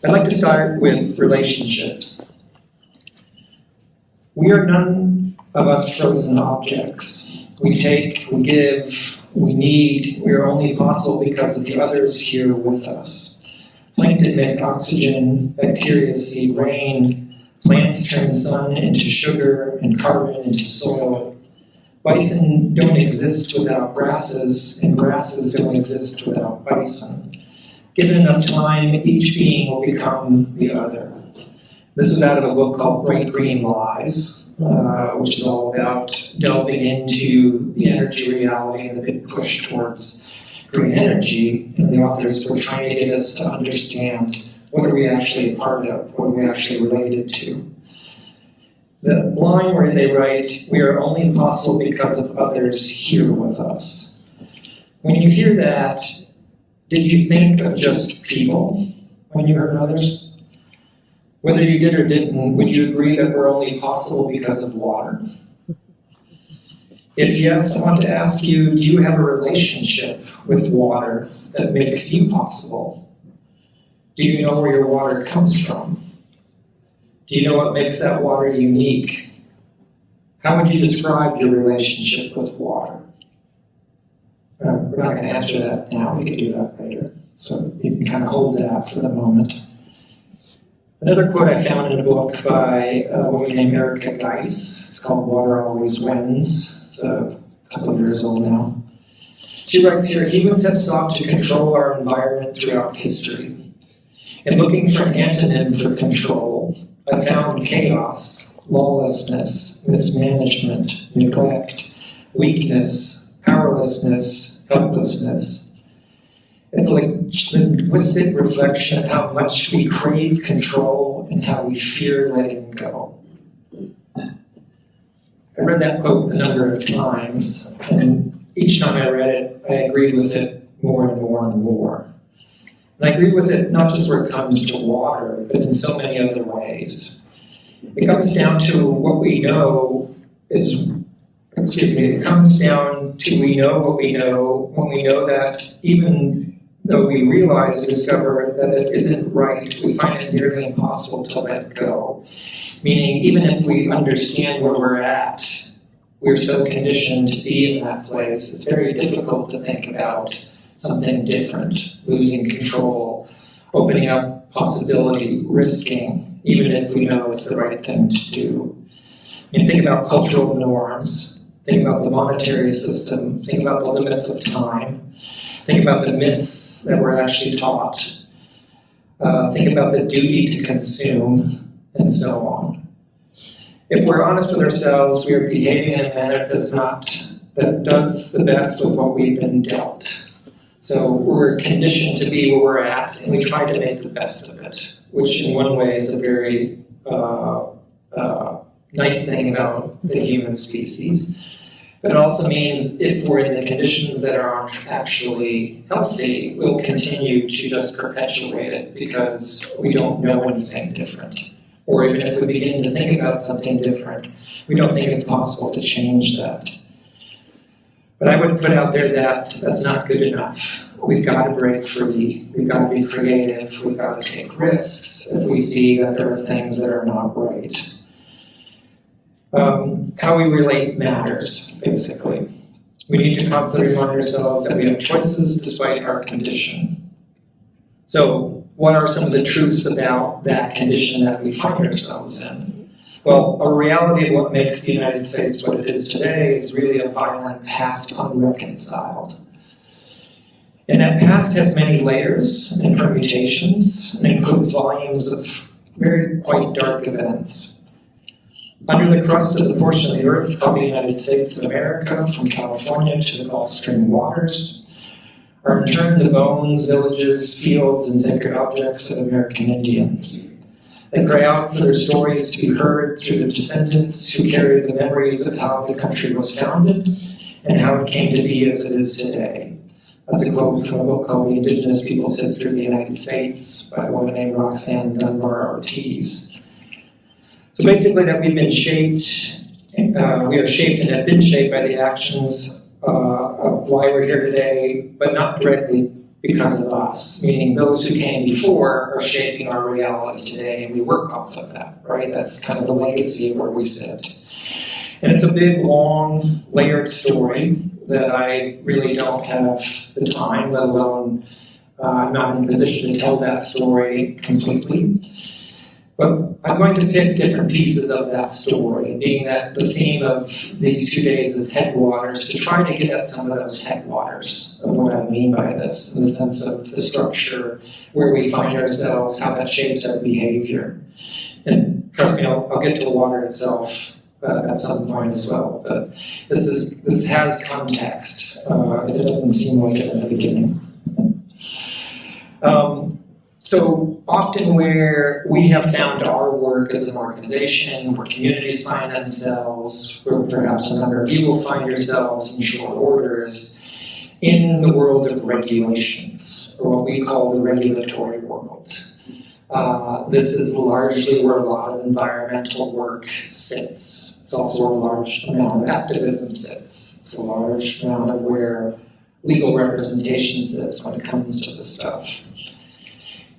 I'd like to start with relationships. We are none of us frozen objects. We take, we give, we need. We are only possible because of the others here with us. Plankton make oxygen, bacteria seed rain, plants turn sun into sugar and carbon into soil. Bison don't exist without grasses, and grasses don't exist without bison. Given enough time, each being will become the other. This is out of a book called Bright Green Lies, which is all about delving into the energy reality and the big push towards green energy. And the authors were trying to get us to understand what are we actually a part of, what are we actually related to. The line where they write, we are only possible because of others here with us. When you hear that, did you think of just people when you heard others? Whether you did or didn't, would you agree that we're only possible because of water? If yes, I want to ask you, do you have a relationship with water that makes you possible? Do you know where your water comes from? Do you know what makes that water unique? How would you describe your relationship with water? We're not going to answer that now. We could do that later. So you can kind of hold that for the moment. Another quote I found in a book by a woman named Erica Geiss. It's called Water Always Wins. It's a couple of years old now. She writes here, humans have sought to control our environment throughout history. In looking for an antonym for control, I found chaos, lawlessness, mismanagement, neglect, weakness, powerlessness, helplessness. It's like linguistic reflection of how much we crave control and how we fear letting go. I read that quote a number of times, and each time I read it, I agreed with it more and more and more. And I agree with it not just where it comes to water, but in so many other ways. It comes down to what we know it comes down to we know what we know when we know that even though we realize and discover that it isn't right, we find it nearly impossible to let go. Meaning, even if we understand where we're at, we're so conditioned to be in that place, it's very difficult to think about something different, losing control, opening up possibility, risking, even if we know it's the right thing to do. I mean, think about cultural norms, think about the monetary system, think about the limits of time, think about the myths that we're actually taught, think about the duty to consume, and so on. If we're honest with ourselves, we are behaving in a manner that does the best with what we've been dealt. So we're conditioned to be where we're at, and we try to make the best of it, which in one way is a very nice thing about the human species. But it also means if we're in the conditions that aren't actually healthy, we'll continue to just perpetuate it because we don't know anything different. Or even if we begin to think about something different, we don't think it's possible to change that. But I would put out there that that's not good enough. We've got to break free. We've got to be creative. We've got to take risks if we see that there are things that are not right. How we relate matters, basically. We need to constantly remind ourselves that we have choices despite our condition. So, what are some of the truths about that condition that we find ourselves in? Well, a reality of what makes the United States what it is today is really a violent past unreconciled. And that past has many layers and permutations and includes volumes of quite dark events. Under the crust of the portion of the earth called the United States of America, from California to the Gulf Stream waters, are in turn the bones, villages, fields, and sacred objects of American Indians. They cry out for their stories to be heard through the descendants who carry the memories of how the country was founded and how it came to be as it is today. That's a quote from a book called The Indigenous Peoples' History of the United States by a woman named Roxanne Dunbar Ortiz. So basically that we are shaped and have been shaped by the actions of why we're here today, but not directly because of us, meaning those who came before are shaping our reality today, and we work off of that, right? That's kind of the legacy of where we sit. And it's a big, long, layered story that I really don't have the time, let alone I'm not in a position to tell that story completely. But I'm going to pick different pieces of that story, being that the theme of these 2 days is headwaters, to try to get at some of those headwaters of what I mean by this, in the sense of the structure, where we find ourselves, how that shapes our behavior. And trust me, I'll get to water itself at some point as well. But this has context, if it doesn't seem like it in the beginning. So often where we have found our work as an organization, where communities find themselves, where perhaps a number of you will find yourselves in short order, is in the world of regulations, or what we call the regulatory world. This is largely where a lot of environmental work sits. It's also where a large amount of activism sits. It's a large amount of where legal representation sits when it comes to this stuff.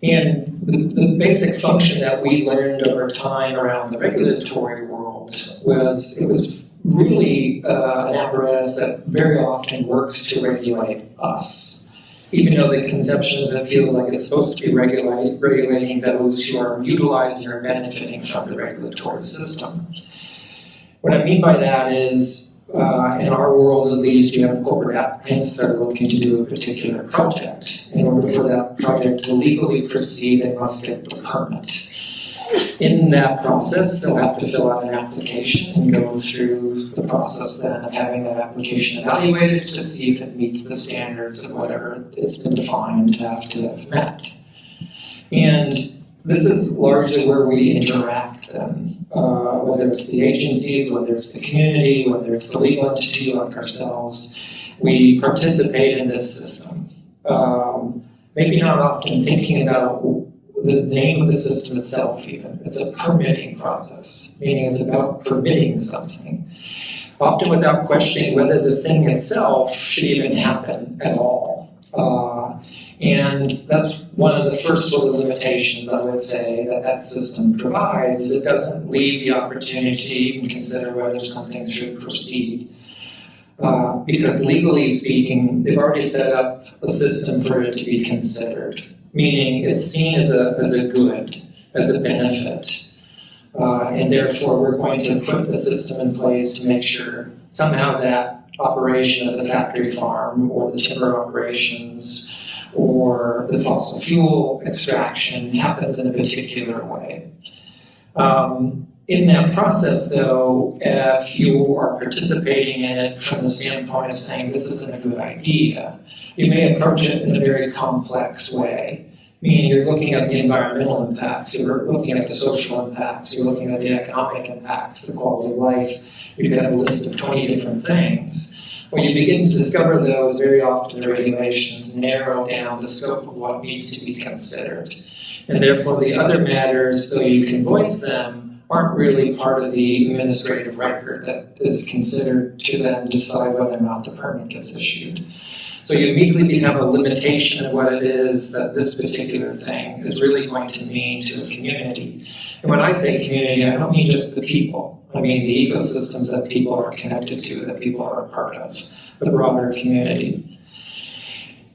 And the basic function that we learned over time around the regulatory world was it was really an apparatus that very often works to regulate us. Even though the conception is that it feels like it's supposed to be regulating those who are utilizing or benefiting from the regulatory system. What I mean by that is, in our world at least, you have corporate applicants that are looking to do a particular project. In order for that project to legally proceed, they must get the permit. In that process, they'll have to fill out an application and go through the process then of having that application evaluated to see if it meets the standards of whatever it's been defined to have met. And this is largely where we interact then, whether it's the agencies, whether it's the community, whether it's the legal entity like ourselves. We participate in this system. Maybe not often thinking about the name of the system itself even. It's a permitting process, meaning it's about permitting something, often without questioning whether the thing itself should even happen at all. And that's one of the first sort of limitations, I would say, that system provides, is it doesn't leave the opportunity to even consider whether something should proceed. Because legally speaking, they've already set up a system for it to be considered, meaning it's seen as a good, as a benefit. And therefore, we're going to put a system in place to make sure somehow that operation of the factory farm or the timber operations or the fossil fuel extraction happens in a particular way. In that process, though, if you are participating in it from the standpoint of saying this isn't a good idea, you may approach it in a very complex way. Meaning you're looking at the environmental impacts, you're looking at the social impacts, you're looking at the economic impacts, the quality of life. You can have a list of 20 different things. When you begin to discover those, very often the regulations narrow down the scope of what needs to be considered. And therefore the other matters, though you can voice them, aren't really part of the administrative record that is considered to then decide whether or not the permit gets issued. So you immediately have a limitation of what it is that this particular thing is really going to mean to the community. And when I say community, I don't mean just the people. I mean the ecosystems that people are connected to, that people are a part of, the broader community.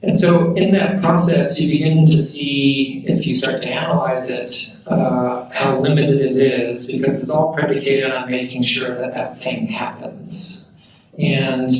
And so in that process, you begin to see, if you start to analyze it, how limited it is, because it's all predicated on making sure that that thing happens. And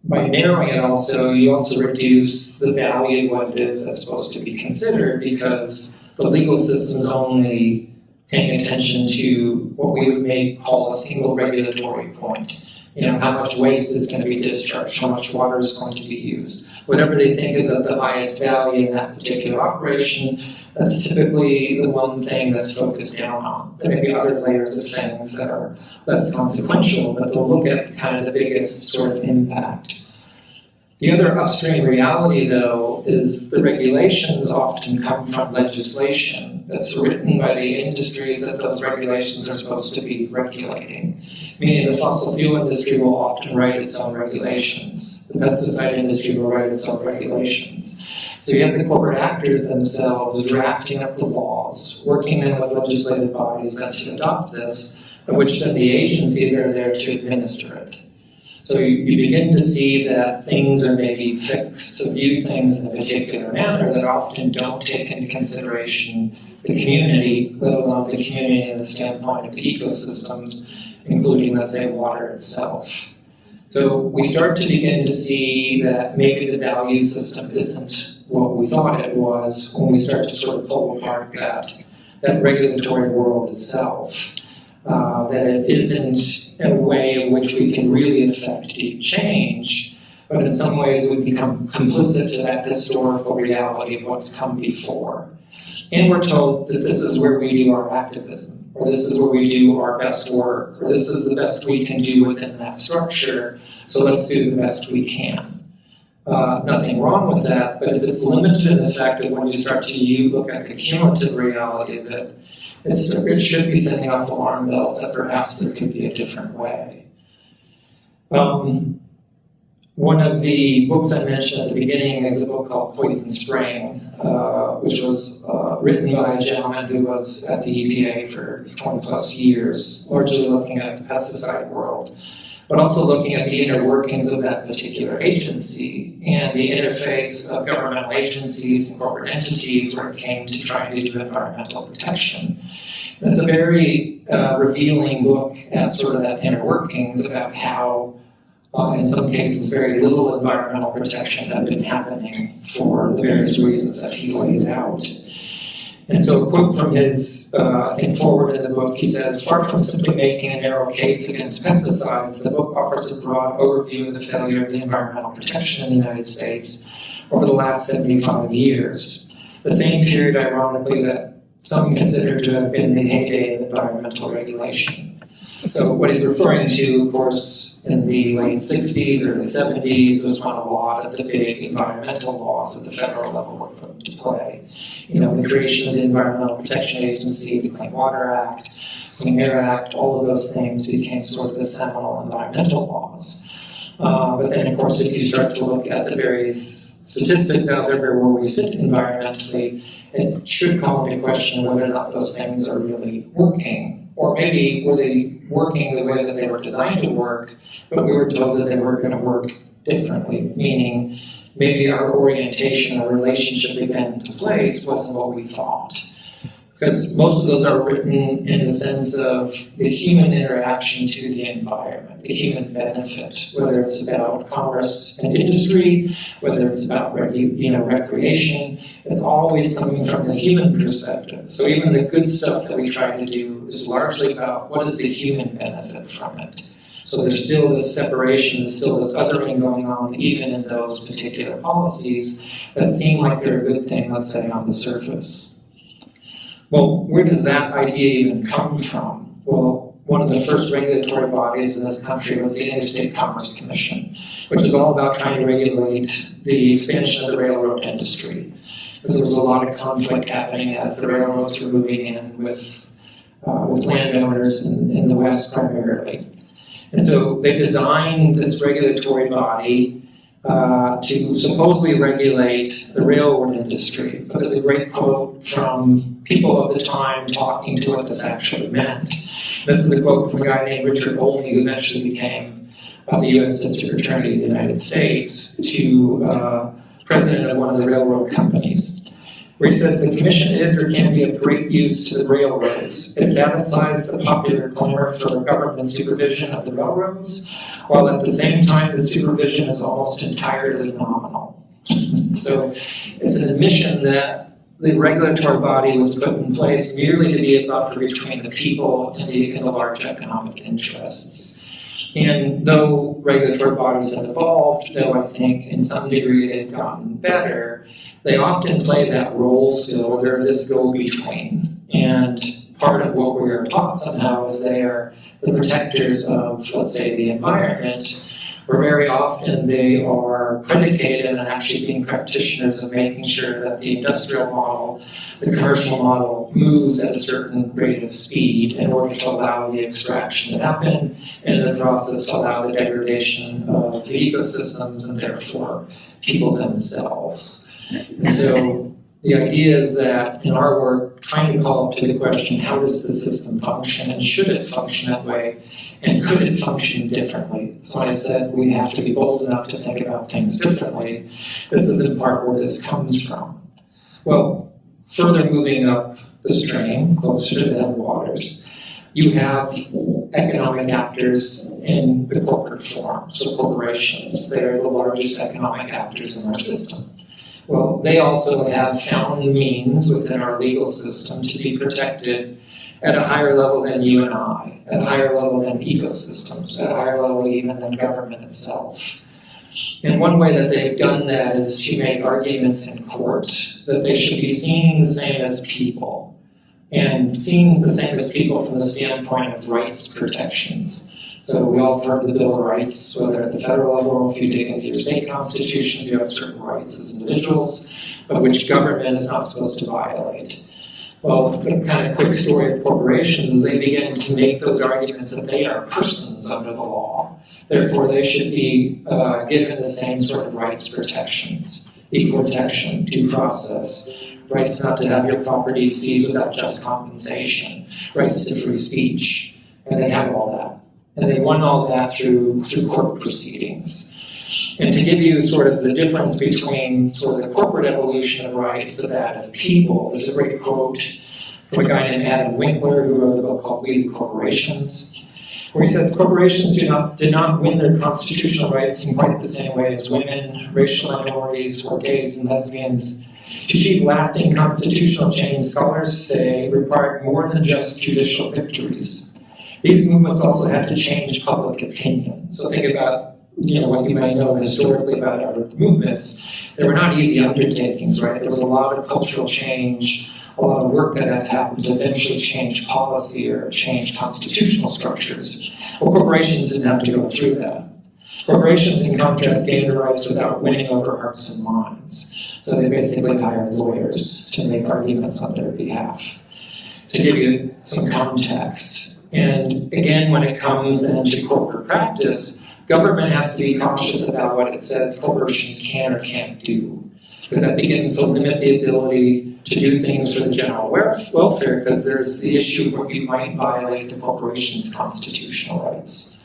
by narrowing it also, you also reduce the value of what it is that's supposed to be considered, because the legal system is only paying attention to what we may call a single regulatory point. You know, how much waste is going to be discharged, how much water is going to be used. Whatever they think is of the highest value in that particular operation, that's typically the one thing that's focused down on. There may be other layers of things that are less consequential, but they'll look at kind of the biggest sort of impact. The other upstream reality, though, is the regulations often come from legislation that's written by the industries that those regulations are supposed to be regulating. Meaning the fossil fuel industry will often write its own regulations. The pesticide industry will write its own regulations. So you have the corporate actors themselves drafting up the laws, working then with legislative bodies then to adopt this, of which then the agencies are there to administer it. So you begin to see that things are maybe fixed, to view things in a particular manner that often don't take into consideration the community, let alone the community in the standpoint of the ecosystems, including, let's say, water itself. So we start to begin to see that maybe the value system isn't what we thought it was when we start to sort of pull apart that regulatory world itself. That it isn't a way in which we can really affect deep change, but in some ways we become complicit to that historical reality of what's come before. And we're told that this is where we do our activism, or this is where we do our best work, or this is the best we can do within that structure, so let's do the best we can. Nothing wrong with that, but if it's limited in the fact that when you start to look at the cumulative reality of it, it should be sending off alarm bells that perhaps there could be a different way. One of the books I mentioned at the beginning is a book called Poison Spring, which was written by a gentleman who was at the EPA for 20 plus years, largely looking at the pesticide world, but also looking at the inner workings of that particular agency and the interface of governmental agencies and corporate entities when it came to trying to do environmental protection. And it's a very revealing look at sort of that inner workings about how, in some cases, very little environmental protection had been happening for the various reasons that he lays out. And so a quote from his, I think, forward in the book, he says, "Far from simply making a narrow case against pesticides, the book offers a broad overview of the failure of the environmental protection in the United States over the last 75 years. The same period, ironically, that some consider to have been the heyday of environmental regulation." So what he's referring to, of course, in the late 60s or the 70s was when a lot of the big environmental laws at the federal level were put into play. You know, the creation of the Environmental Protection Agency, the Clean Water Act, Clean Air Act, all of those things became sort of the seminal environmental laws. But then, of course, if you start to look at the various statistics out there where we sit environmentally, it should call into question whether or not those things are really working. Or maybe were they working the way that they were designed to work, but we were told that they were going to work differently, meaning maybe our orientation, our relationship we put into place wasn't what we thought. Because most of those are written in the sense of the human interaction to the environment, the human benefit, whether it's about commerce and industry, whether it's about recreation, it's always coming from the human perspective. So even the good stuff that we try to do is largely about what is the human benefit from it. So there's still this separation, there's still this othering going on, even in those particular policies that seem like they're a good thing, let's say, on the surface. Well, where does that idea even come from? Well, one of the first regulatory bodies in this country was the Interstate Commerce Commission, which is all about trying to regulate the expansion of the railroad industry. Because there was a lot of conflict happening as the railroads were moving in with landowners in the West primarily. And so they designed this regulatory body to supposedly regulate the railroad industry. But there's a great quote from people of the time talking to what this actually meant. This is a quote from a guy named Richard Olney, who eventually became the U.S. District Attorney of the United States, to president of one of the railroad companies, where he says, "The commission is or can be of great use to the railroads. It satisfies the popular clamor for government supervision of the railroads, while at the same time the supervision is almost entirely nominal." So it's an admission that the regulatory body was put in place merely to be a buffer between the people and the large economic interests. And though regulatory bodies have evolved, though I think in some degree they've gotten better, they often play that role still where they're this go-between. And part of what we are taught somehow is they are the protectors of, let's say, the environment, where very often they are predicated on actually being practitioners of making sure that the industrial model, the commercial model, moves at a certain rate of speed in order to allow the extraction to happen, and in the process to allow the degradation of the ecosystems and therefore people themselves. And so the idea is that in our work, trying to call up to the question, how does the system function, and should it function that way, and could it function differently? So I said we have to be bold enough to think about things differently. This is in part where this comes from. Well, further moving up the stream, closer to the headwaters, you have economic actors in the corporate form, so corporations. They're the largest economic actors in our system. Well, they also have found means within our legal system to be protected at a higher level than you and I, at a higher level than ecosystems, at a higher level even than government itself. And one way that they've done that is to make arguments in court that they should be seen the same as people, and seen the same as people from the standpoint of rights protections. So we all have heard of the Bill of Rights, whether at the federal level or if you dig into your state constitutions, you have certain rights as individuals, of which government is not supposed to violate. Well, the kind of quick story of corporations is they begin to make those arguments that they are persons under the law. Therefore, they should be given the same sort of rights protections, equal protection, due process, rights not to have your property seized without just compensation, rights to free speech, and they have all that. And they won all that through court proceedings. And to give you sort of the difference between sort of the corporate evolution of rights to that of people, there's a great quote from a guy named Adam Winkler who wrote a book called We the Corporations, where he says corporations did not win their constitutional rights in quite the same way as women, racial minorities, or gays and lesbians. To achieve lasting constitutional change, scholars say, required more than just judicial victories. These movements also had to change public opinion. So think about, what you might know historically about our movements. They were not easy undertakings, right? There was a lot of cultural change, a lot of work that had happened to eventually change policy or change constitutional structures. Well, corporations didn't have to go through that. Corporations, in contrast, gained the rights without winning over hearts and minds. So they basically hired lawyers to make arguments on their behalf. To give you some context, and again, when it comes into corporate practice, government has to be cautious about what it says corporations can or can't do, because that begins to limit the ability to do things for the general welfare, because there's the issue where you might violate the corporation's constitutional rights.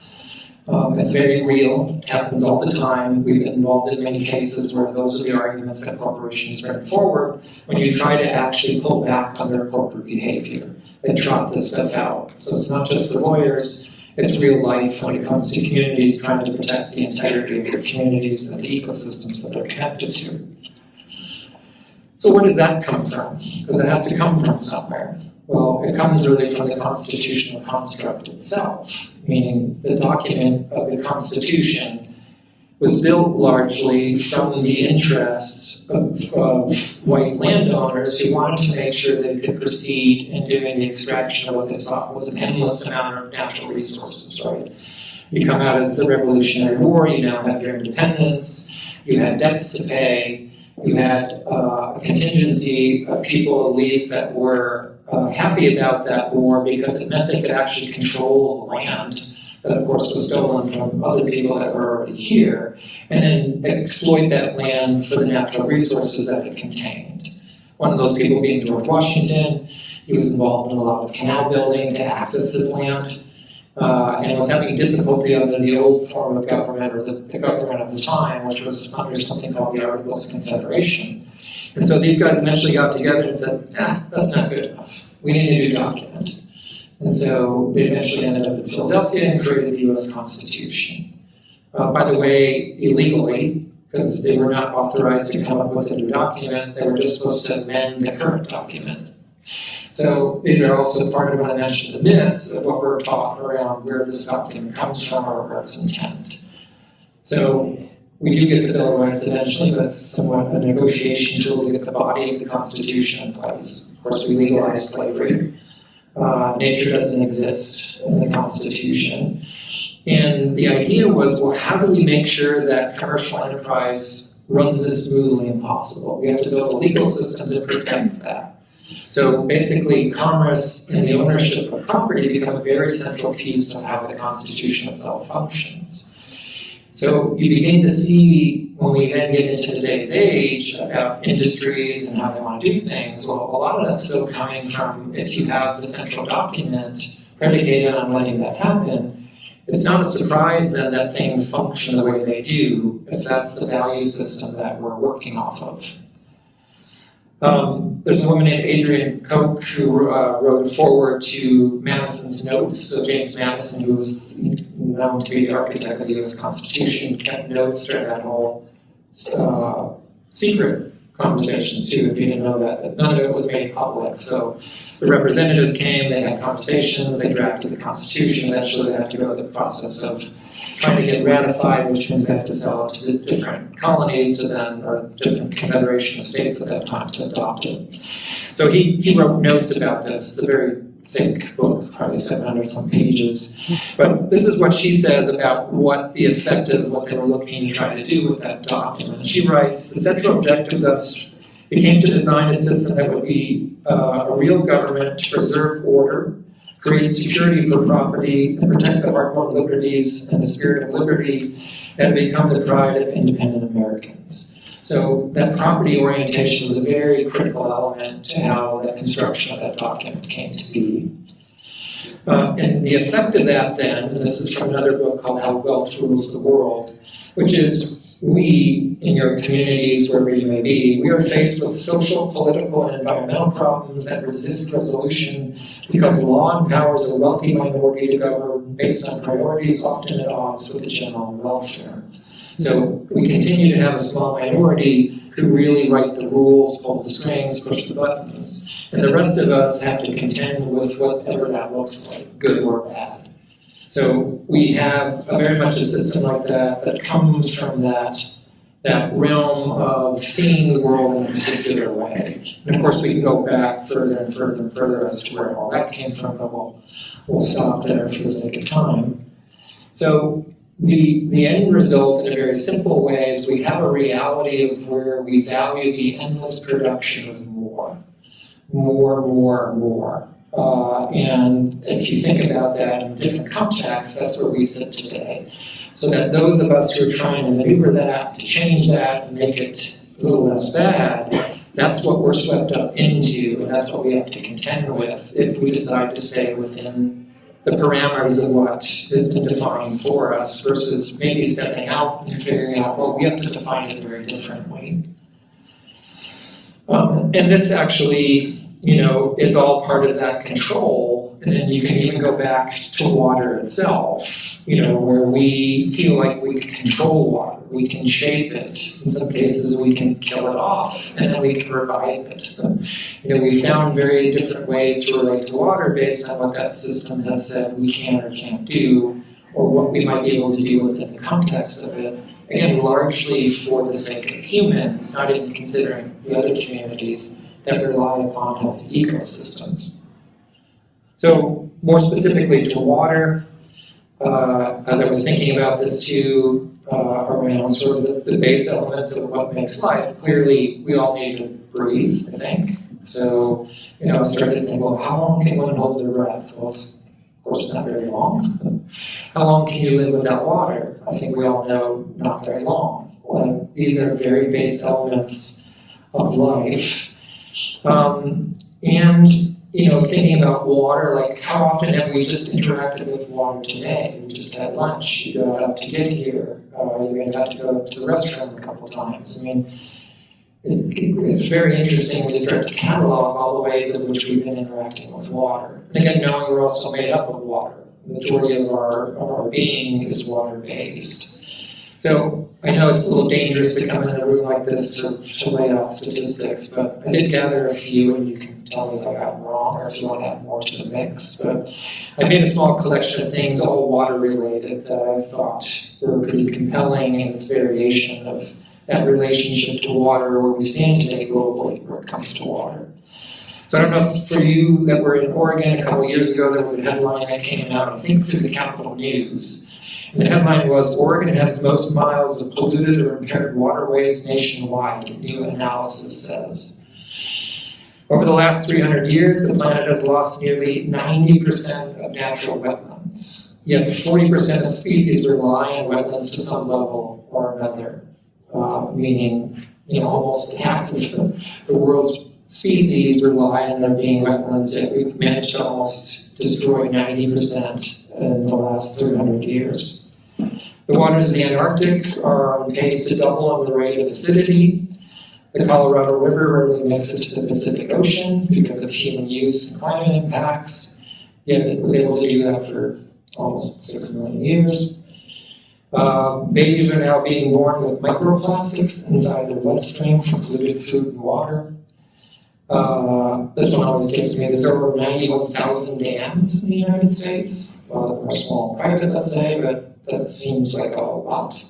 It's very real, it happens all the time. We've been involved in many cases where those are the arguments that corporations bring forward when you try to actually pull back on their corporate behavior and trot this stuff out. So it's not just for lawyers, it's real life when it comes to communities trying to protect the integrity of their communities and the ecosystems that they're connected to. So where does that come from? Because it has to come from somewhere. Well, it comes really from the constitutional construct itself, meaning the document of the Constitution was built largely from the interests of white landowners who wanted to make sure they could proceed in doing the extraction of what they thought was an endless amount of natural resources, right? You come out of the Revolutionary War, you now have your independence, you had debts to pay, you had a contingency of people at least that were happy about that war because it meant they could actually control the land that of course was stolen from other people that were already here, and then exploit that land for the natural resources that it contained. One of those people being George Washington. He was involved in a lot of canal building to access his land, and was having difficulty under the old form of government, or the government of the time, which was under something called the Articles of Confederation. And so these guys eventually got together and said, that's not good enough. We need a new document. And so they eventually ended up in Philadelphia and created the U.S. Constitution. By the way, illegally, because they were not authorized to come up with a new document, they were just supposed to amend the current document. So these are also part of what I mentioned, the myths of what we're taught around where this document comes from or its intent. So we do get the Bill of Rights eventually, but it's somewhat a negotiation tool to get the body of the Constitution in place. Of course, we legalized slavery. Nature doesn't exist in the Constitution. And the idea was, well, how do we make sure that commercial enterprise runs as smoothly as possible? We have to build a legal system to protect that. So basically, commerce and the ownership of property become a very central piece of how the Constitution itself functions. So you begin to see, when we then get into today's age, about industries and how they want to do things, well, a lot of that's still coming from, if you have the central document predicated on letting that happen, it's not a surprise then that things function the way they do, if that's the value system that we're working off of. There's a woman named Adrienne Koch who wrote a foreword to Madison's notes. So James Madison, who was known to be the architect of the U.S. Constitution, kept notes during that whole secret conversations too, if you didn't know that. But none of it was made public. So the representatives came, they had conversations, they drafted the Constitution. Eventually they had to go through the process of trying to get ratified, which means they have to sell it to the different colonies to then, or different confederation of states at that time to adopt it. So he wrote notes about this. It's a very thick book, probably 700 some pages. But this is what she says about what the effect of what they were looking to try to do with that document. She writes, the central objective thus became to design a system that would be a real government to preserve order, create security for property, and protect the hard-won liberties and the spirit of liberty that become the pride of independent Americans. So that property orientation was a very critical element to how the construction of that document came to be. And the effect of that then, and this is from another book called How Wealth Rules the World, which is we, in your communities, wherever you may be, we are faced with social, political, and environmental problems that resist resolution because the law empowers a wealthy minority to govern based on priorities often at odds with the general welfare. So we continue to have a small minority who really write the rules, pull the strings, push the buttons, and the rest of us have to contend with whatever that looks like, good or bad. So we have very much a system like that that comes from that realm of seeing the world in a particular way. And of course we can go back further and further and further as to where all that came from, but we'll stop there for the sake of time. So the end result in a very simple way is we have a reality of where we value the endless production of more. And if you think about that in different contexts, that's where we sit today. So that those of us who are trying to maneuver that, to change that, and make it a little less bad, that's what we're swept up into, and that's what we have to contend with if we decide to stay within the parameters of what has been defined for us, versus maybe stepping out and figuring out, well, we have to define it very differently. And this actually, is all part of that control. And then you can even go back to water itself, where we feel like we can control water, we can shape it. In some cases, we can kill it off, and then we can revive it. We found very different ways to relate to water based on what that system has said we can or can't do, or what we might be able to do within the context of it. Again, largely for the sake of humans, not even considering the other communities that rely upon healthy ecosystems. So, more specifically to water, as I was thinking about this too, around sort of the base elements of what makes life, clearly we all need to breathe, I think. So, I started to think, well, how long can one hold their breath? Well, it's, of course, not very long. How long can you live without water? I think we all know not very long. Well, these are very base elements of life. Thinking about water, like how often have we just interacted with water today? We just had lunch, you got up to get here, you may have had to go to the restroom a couple of times. I mean, it's very interesting when you start to catalog all the ways in which we've been interacting with water. And again, knowing we're also made up of water. The majority of our being is water-based. So I know it's a little dangerous to come in a room like this to lay out statistics, but I did gather a few, and you can tell me if I got them wrong or if you want to add more to the mix. But I made a small collection of things, all water-related, that I thought were pretty compelling in this variation of that relationship to water where we stand today globally where it comes to water. So I don't know if for you that were in Oregon a couple of years ago, there was a headline that came out, I think through the Capitol News. And the headline was, Oregon has most miles of polluted or impaired waterways nationwide, new analysis says. Over the last 300 years, the planet has lost nearly 90% of natural wetlands. Yet 40% of species rely on wetlands to some level or another, meaning almost half of the world's species rely on there being wetlands, yet we've managed to almost destroy 90% in the last 300 years. The waters of the Antarctic are on pace to double on the rate of acidity. The Colorado River rarely makes it to the Pacific Ocean because of human use and climate impacts, yet it was able to do that for almost 6 million years. Babies are now being born with microplastics inside their bloodstream from polluted food and water. This one always gets me. There's over 91,000 dams in the United States. A lot of them are small and private, let's say, but that seems like a lot.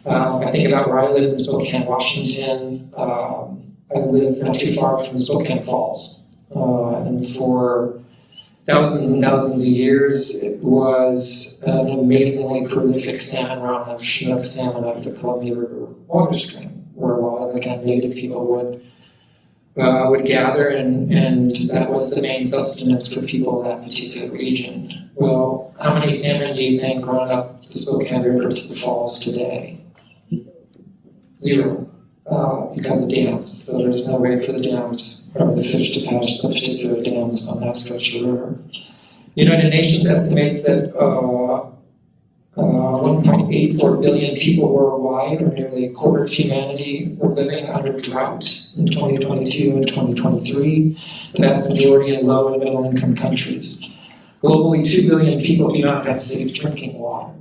I think about where I live in Spokane, Washington. I live not too far from Spokane Falls. And for thousands and thousands of years, it was an amazingly prolific salmon run of Chinook salmon up the Columbia River water stream, where a lot of, again, native people would gather, and that was the main sustenance for people of that particular region. Well, how many salmon do you think run up the Spokane River to the falls today? 0, because of dams. So there's no way for the dams or the fish to pass the particular dams on that stretch of the river. The United Nations estimates that 1.84 billion people worldwide, or nearly a quarter of humanity, were living under drought in 2022 and 2023, the vast majority in low and middle income countries. Globally, 2 billion people do not have safe drinking water.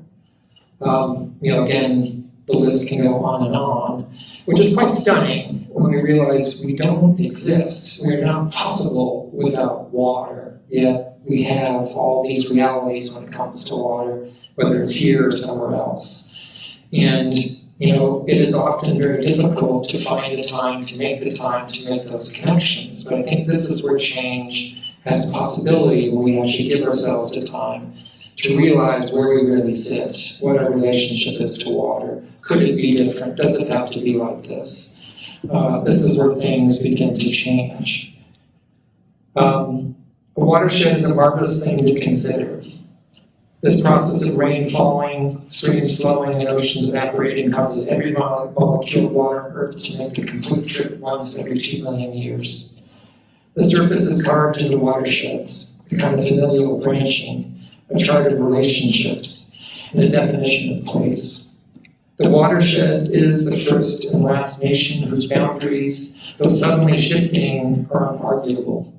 Again, the list can go on, which is quite stunning when we realize we don't exist. We are not possible without water, yet we have all these realities when it comes to water, whether it's here or somewhere else. And, it is often very difficult to find the time to make those connections. But I think this is where change has a possibility when we actually give ourselves the time to realize where we really sit, what our relationship is to water. Could it be different? Does it have to be like this? This is where things begin to change. A watershed is a marvelous thing to consider. This process of rain falling, streams flowing, and oceans evaporating causes every molecule of water on Earth to make the complete trip once every 2 million years. The surface is carved into watersheds, a kind of familial branching, a chart of relationships, and a definition of place. The watershed is the first and last nation whose boundaries, though suddenly shifting, are unarguable.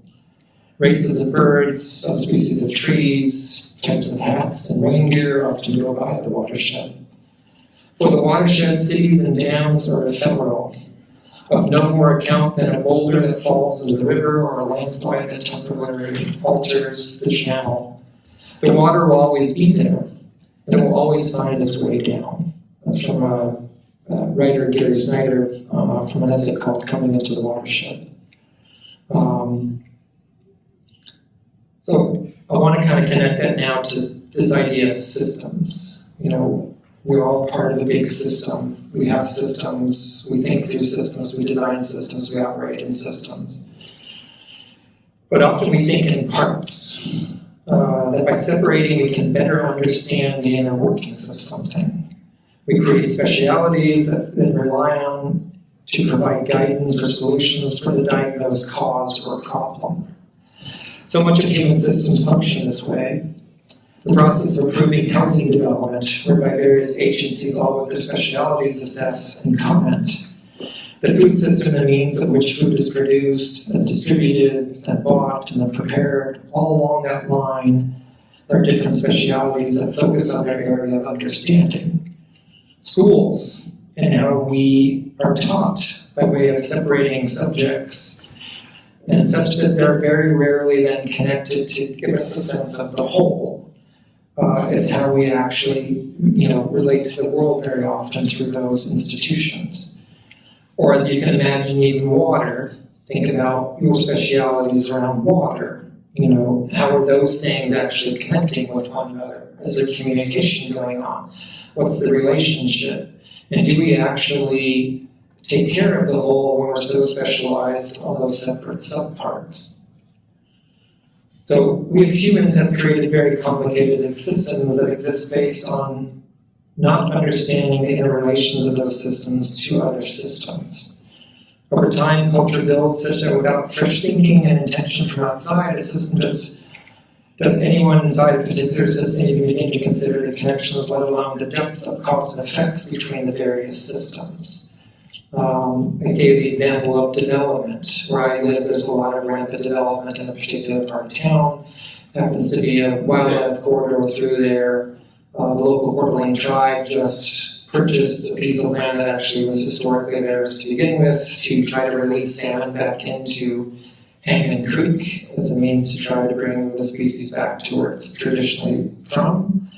Races of birds, subspecies of trees, types of hats, and reindeer often go by the watershed. For the watershed, cities and dams are ephemeral, of no more account than a boulder that falls into the river or a landslide that temporarily alters the channel. The water will always be there, and it will always find its way down. That's from writer Gary Snyder from an essay called Coming into the Watershed. So I want to kind of connect that now to this idea of systems. We're all part of a big system. We have systems, we think through systems, we design systems, we operate in systems. But often we think in parts, that by separating we can better understand the inner workings of something. We create specialities that then rely on to provide guidance or solutions for the diagnosed cause or problem. So much of human systems function this way. The process of approving housing development, whereby various agencies, all with their specialities, assess and comment. The food system, the means of which food is produced and distributed, then bought and then prepared, all along that line, there are different specialities that focus on their area of understanding. Schools, and how we are taught by way of separating subjects, and such that they're very rarely then connected to give us a sense of the whole, is how we actually, relate to the world very often through those institutions. Or as you can imagine, even water, think about your specialities around water. How are those things actually connecting with one another? Is there communication going on? What's the relationship? And do we actually take care of the whole when we're so specialized on those separate subparts? So we humans have created very complicated systems that exist based on not understanding the interrelations of those systems to other systems. Over time, culture builds such that without fresh thinking and intention from outside, a system does anyone inside a particular system even begin to consider the connections, let alone the depth of cause and effects between the various systems? I gave the example of development. Where I live, there's a lot of rampant development in a particular part of town. It happens to be a wildlife corridor through there. The local Coeur d'Alene tribe just purchased a piece of land that actually was historically theirs to begin with to try to release salmon back into Hangman Creek as a means to try to bring the species back to where it's traditionally from.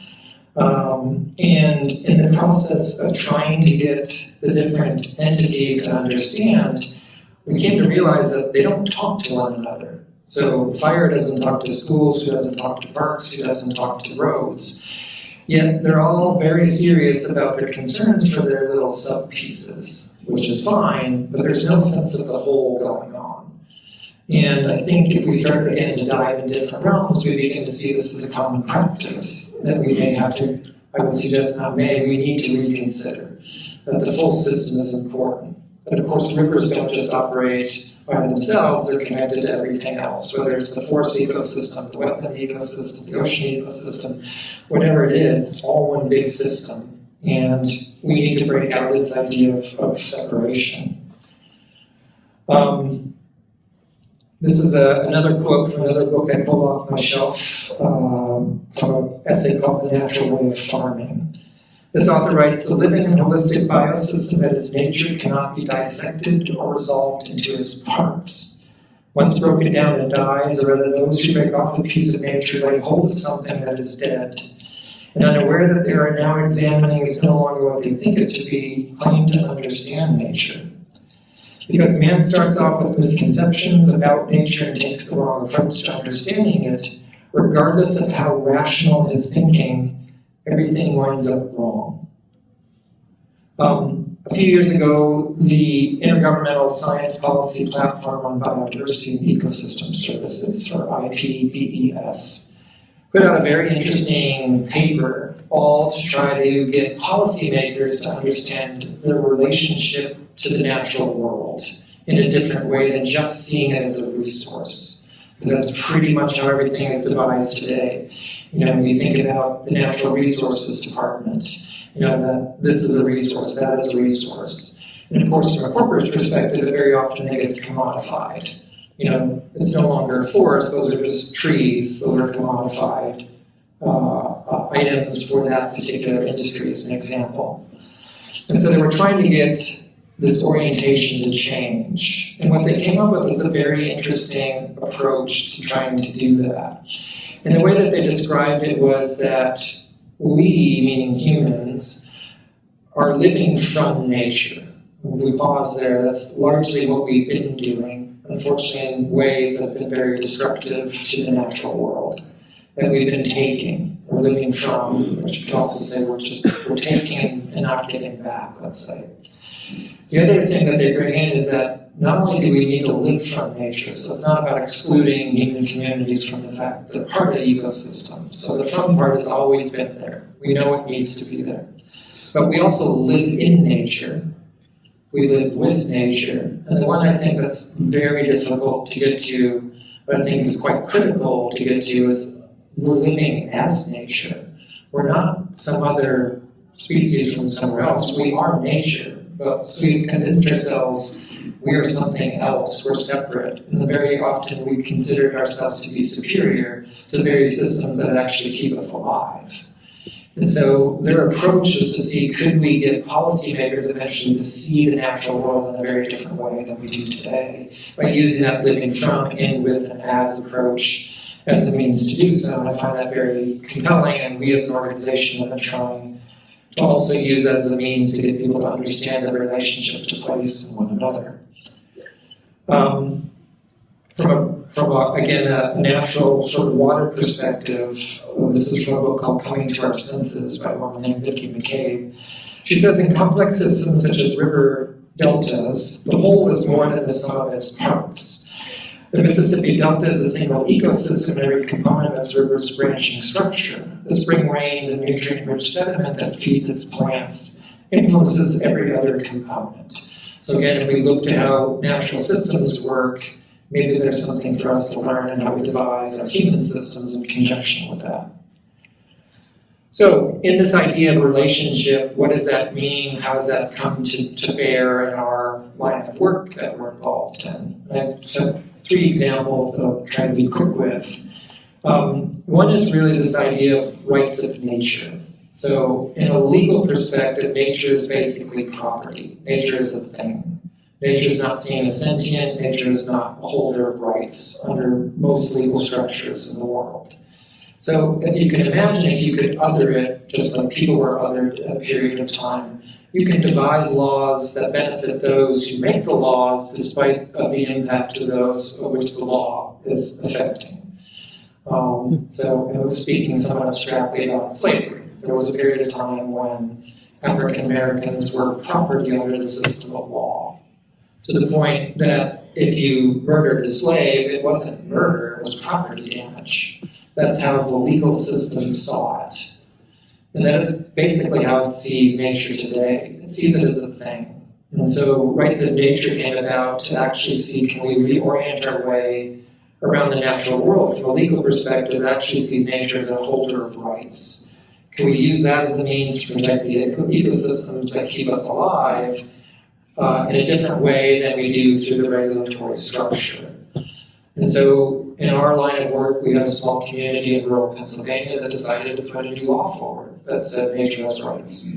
And in the process of trying to get the different entities to understand, we came to realize that they don't talk to one another. So fire doesn't talk to schools, who doesn't talk to parks, who doesn't talk to roads. Yet they're all very serious about their concerns for their little sub-pieces, which is fine, but there's no sense of the whole going on. And I think if we start again to dive in different realms, we begin to see this as a common practice that we may have to, I would suggest not may, we need to reconsider that the full system is important. But of course, rivers don't just operate by themselves, they're connected to everything else, whether it's the forest ecosystem, the wetland ecosystem, the ocean ecosystem, whatever it is, it's all one big system. And we need to break out this idea of separation. This is another quote from another book I pulled off my shelf from an essay called The Natural Way of Farming. This author writes, "The living and holistic biosystem that is nature cannot be dissected or resolved into its parts. Once broken down, it dies, or rather those who break off a piece of nature lay hold of something that is dead. And unaware that they are now examining is no longer what they think it to be, claim to understand nature. Because man starts off with misconceptions about nature and takes the wrong approach to understanding it, regardless of how rational his thinking, everything winds up wrong." A few years ago, the Intergovernmental Science Policy Platform on Biodiversity and Ecosystem Services, or IPBES, put out a very interesting paper, all to try to get policymakers to understand their relationship to the natural world in a different way than just seeing it as a resource. Because that's pretty much how everything is devised today. You think about the Natural Resources Department, that this is a resource, that is a resource. And of course, from a corporate perspective, it very often gets commodified. It's no longer a forest, those are just trees, those are commodified items for that particular industry, as an example. And so they were trying to get this orientation to change. And what they came up with is a very interesting approach to trying to do that. And the way that they described it was that we, meaning humans, are living from nature. If we pause there, that's largely what we've been doing, unfortunately in ways that have been very destructive to the natural world, that we've been taking, or living from, which you can also say we're taking and not giving back, let's say. The other thing that they bring in is that not only do we need to live from nature, so it's not about excluding human communities from the fact that they're part of the ecosystem. So the from part has always been there. We know it needs to be there. But we also live in nature. We live with nature. And the one I think that's very difficult to get to, but I think is quite critical to get to, is we're living as nature. We're not some other species from somewhere else. We are nature. But we've convinced ourselves we are something else, we're separate, and very often we considered ourselves to be superior to the very systems that actually keep us alive. And so their approach is to see, could we get policymakers eventually to see the natural world in a very different way than we do today, by using that living from, in, with, and as approach as a means to do so. And I find that very compelling, and we as an organization have been trying to also use as a means to get people to understand the relationship to place and one another. Again, a natural sort of water perspective, this is from a book called Coming to Our Senses by a woman named Vicki McCabe. She says, in complex systems such as river deltas, the whole is more than the sum of its parts. The Mississippi Delta is a single ecosystem, and every component of its river's branching structure. The spring rains and nutrient-rich sediment that feeds its plants influences every other component. So again, if we look to how natural systems work, maybe there's something for us to learn in how we devise our human systems in conjunction with that. So, in this idea of relationship, what does that mean? How does that come to bear in our line of work that we're involved in? I have 3 examples that I'll try to be quick with. One is really this idea of rights of nature. So, in a legal perspective, nature is basically property. Nature is a thing. Nature is not seen as sentient. Nature is not a holder of rights under most legal structures in the world. So, as you can imagine, if you could other it, just like people were othered at a period of time, you can devise laws that benefit those who make the laws despite the impact to those of which the law is affecting. So, I was speaking somewhat abstractly about slavery. There was a period of time when African Americans were property under the system of law, to the point that if you murdered a slave, it wasn't murder, it was property damage. That's how the legal system saw it. And that is basically how it sees nature today. It sees it as a thing. And so rights of nature came about to actually see, can we reorient our way around the natural world from a legal perspective that actually sees nature as a holder of rights? Can we use that as a means to protect the ecosystems that keep us alive in a different way than we do through the regulatory structure? And so in our line of work, we have a small community in rural Pennsylvania that decided to put a new law forward that said nature has rights.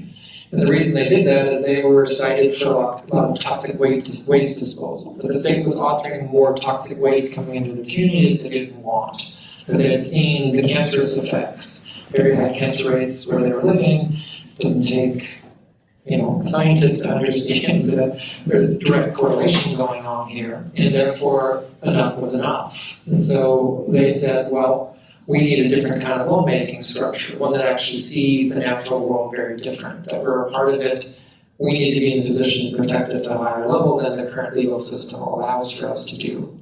And the reason they did that is they were cited for a lot of toxic waste disposal. That the state was authoring more toxic waste coming into the community that they didn't want. That they had seen the cancerous effects, very high cancer rates where they were living. Didn't take scientists to understand that there's direct correlation going on here, and therefore enough was enough. And so they said, well, we need a different kind of lawmaking structure, one that actually sees the natural world very different, that we're a part of it. We need to be in a position to protect it to a higher level than the current legal system allows for us to do.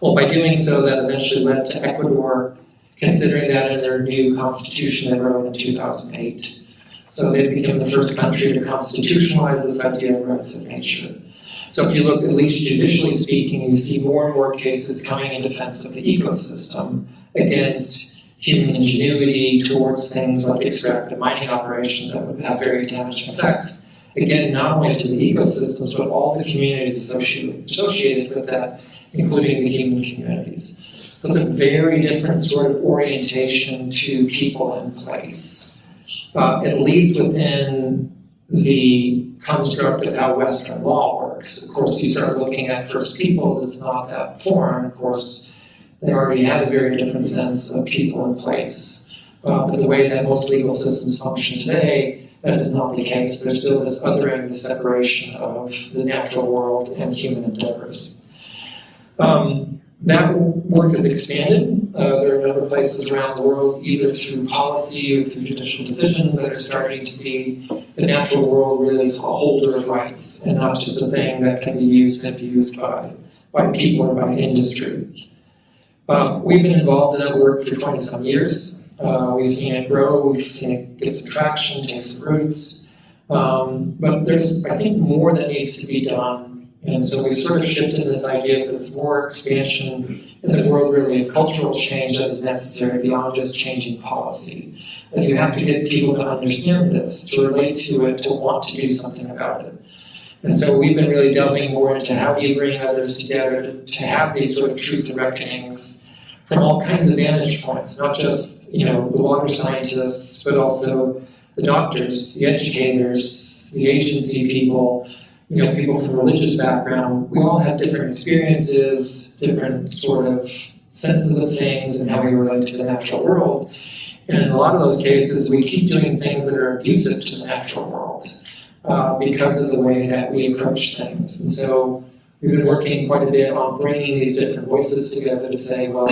Well, by doing so, that eventually led to Ecuador considering that in their new constitution they wrote in 2008. So they became the first country to constitutionalize this idea of rights of nature. So if you look, at least judicially speaking, you see more and more cases coming in defense of the ecosystem against human ingenuity towards things like extractive mining operations that would have very damaging effects. Again, not only to the ecosystems, but all the communities associated with that, including the human communities. So it's a very different sort of orientation to people in place. At least within the construct of how Western law works. Of course, you start looking at First Peoples, it's not that foreign. Of course, they already have a very different sense of people in place. But the way that most legal systems function today, that is not the case. There's still this othering, the separation of the natural world and human endeavors. That work has expanded. There are a number of places around the world, either through policy or through judicial decisions, that are starting to see the natural world really as a holder of rights and not just a thing that can be used and abused by people or by industry. We've been involved in that work for 20-some years. We've seen it grow, we've seen it get some traction, take some roots. But there's, I think, more that needs to be done. And so we've sort of shifted this idea that there's more expansion in the world really of cultural change that is necessary beyond just changing policy. That you have to get people to understand this, to relate to it, to want to do something about it. And so we've been really delving more into how do you bring others together to have these sort of truth reckonings from all kinds of vantage points, not just the water scientists, but also the doctors, the educators, the agency people, people from religious background. We all have different experiences, different sort of senses of things and how we relate to the natural world. And in a lot of those cases, we keep doing things that are abusive to the natural world because of the way that we approach things. And so we've been working quite a bit on bringing these different voices together to say, well,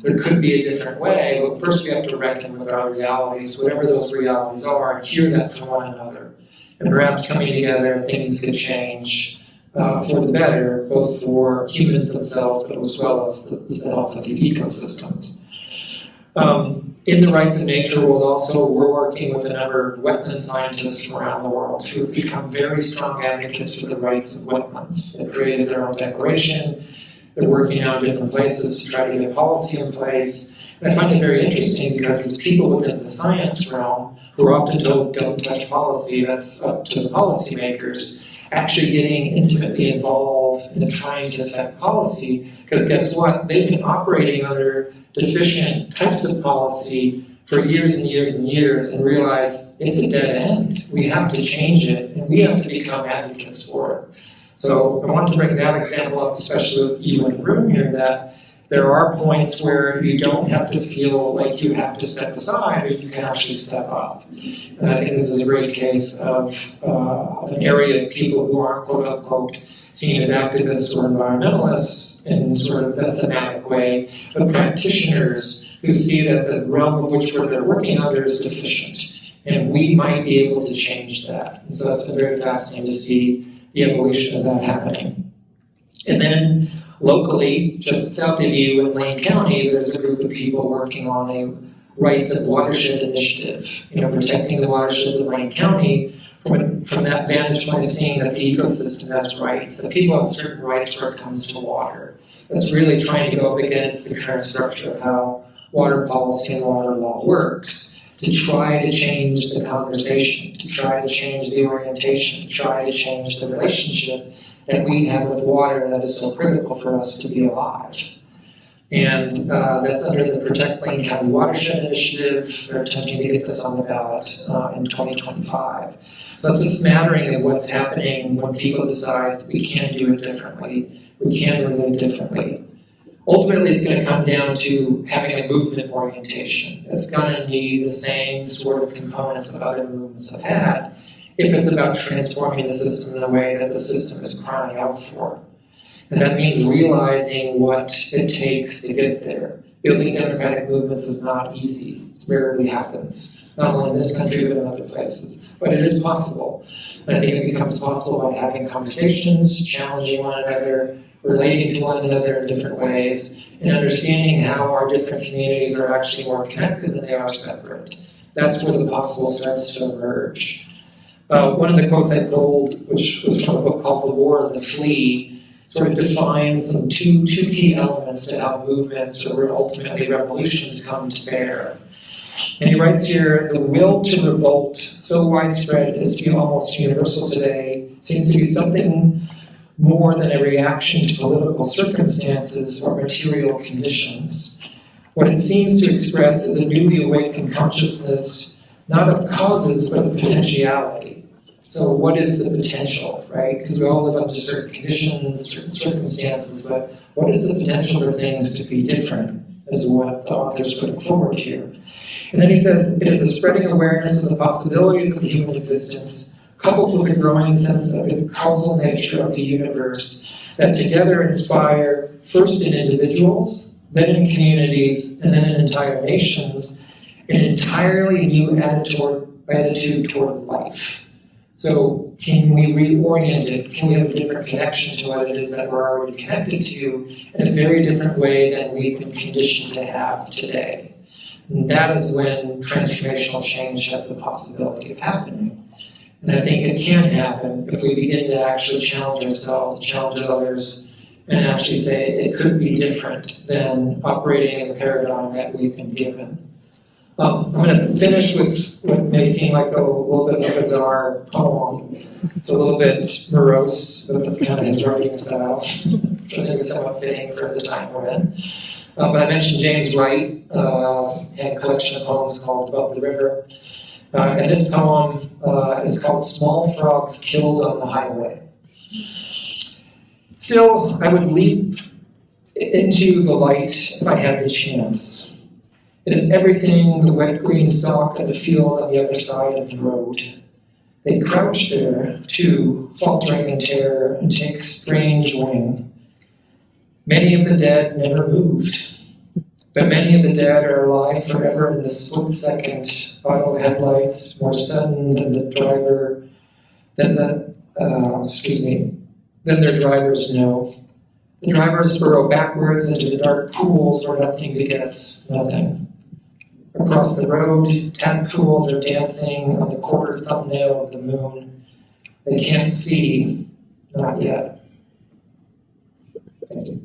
there could be a different way, but first we have to reckon with our realities, whatever those realities are, and hear that from one another. And perhaps coming together, things could change for the better, both for humans themselves, but as well as the health of these ecosystems. In the rights of nature world also, we're working with a number of wetland scientists from around the world who have become very strong advocates for the rights of wetlands. They've created their own declaration. They're working out in different places to try to get a policy in place. And I find it very interesting because it's people within the science realm who are often told, don't touch policy, that's up to the policymakers, actually getting intimately involved in trying to affect policy. Because guess what? They've been operating under deficient types of policy for years and years and years and realize it's a dead end. We have to change it, and we have to become advocates for it. So I want to bring that example up, especially with you in the room here, that there are points where you don't have to feel like you have to step aside, or you can actually step up. And I think this is a great case of an area of people who aren't quote unquote seen as activists or environmentalists in sort of that thematic way, but practitioners who see that the realm of which they're working under is deficient. And we might be able to change that. And so it's been very fascinating to see the evolution of that happening. And then locally, just south of you in Lane County, there's a group of people working on a rights of watershed initiative, protecting the watersheds of Lane County from that vantage point of seeing that the ecosystem has rights, that people have certain rights where it comes to water. That's really trying to go up against the current structure of how water policy and water law works, to try to change the conversation, to try to change the orientation, to try to change the relationship that we have with water that is so critical for us to be alive. And that's under the Protect Lane County Watershed Initiative. They're attempting to get this on the ballot in 2025. So it's a smattering of what's happening when people decide we can do it differently, we can relate differently. Ultimately, it's going to come down to having a movement orientation. It's going to need the same sort of components that other movements have had if it's about transforming the system in the way that the system is crying out for. And that means realizing what it takes to get there. Building democratic movements is not easy. It rarely happens, not only in this country, but in other places. But it is possible. And I think it becomes possible by having conversations, challenging one another, relating to one another in different ways, and understanding how our different communities are actually more connected than they are separate. That's where the possible starts to emerge. One of the quotes I pulled, which was from a book called The War of the Flea, sort of defines some two key elements to how movements or ultimately revolutions come to bear. And he writes here, the will to revolt, so widespread as to be almost universal today, seems to be something more than a reaction to political circumstances or material conditions. What it seems to express is a newly awakened consciousness, not of causes, but of potentiality. So what is the potential, right? Because we all live under certain conditions, certain circumstances, but what is the potential for things to be different, is what the author's putting forward here. And then he says, it is a spreading awareness of the possibilities of human existence, coupled with a growing sense of the causal nature of the universe, that together inspire, first in individuals, then in communities, and then in entire nations, an entirely new attitude toward life. So can we reorient it? Can we have a different connection to what it is that we're already connected to in a very different way than we've been conditioned to have today? And that is when transformational change has the possibility of happening. And I think it can happen if we begin to actually challenge ourselves, challenge others, and actually say it could be different than operating in the paradigm that we've been given. I'm going to finish with what may seem like a little bit of a bizarre poem. It's a little bit morose, but that's kind of his writing style, which I think is somewhat fitting for the time we're in. But I mentioned James Wright had a collection of poems called Above the River. And this poem is called Small Frogs Killed on the Highway. Still, I would leap into the light if I had the chance. It is everything the wet green stalk of the field on the other side of the road. They crouch there, too, faltering in terror, and take strange wing. Many of the dead never moved, but many of the dead are alive forever in the split-second auto headlights, more sudden than the driver, then their drivers know. The drivers burrow backwards into the dark pools where nothing begets nothing. Across the road, tadpoles are dancing on the quarter thumbnail of the moon. They can't see, not yet. Thank you.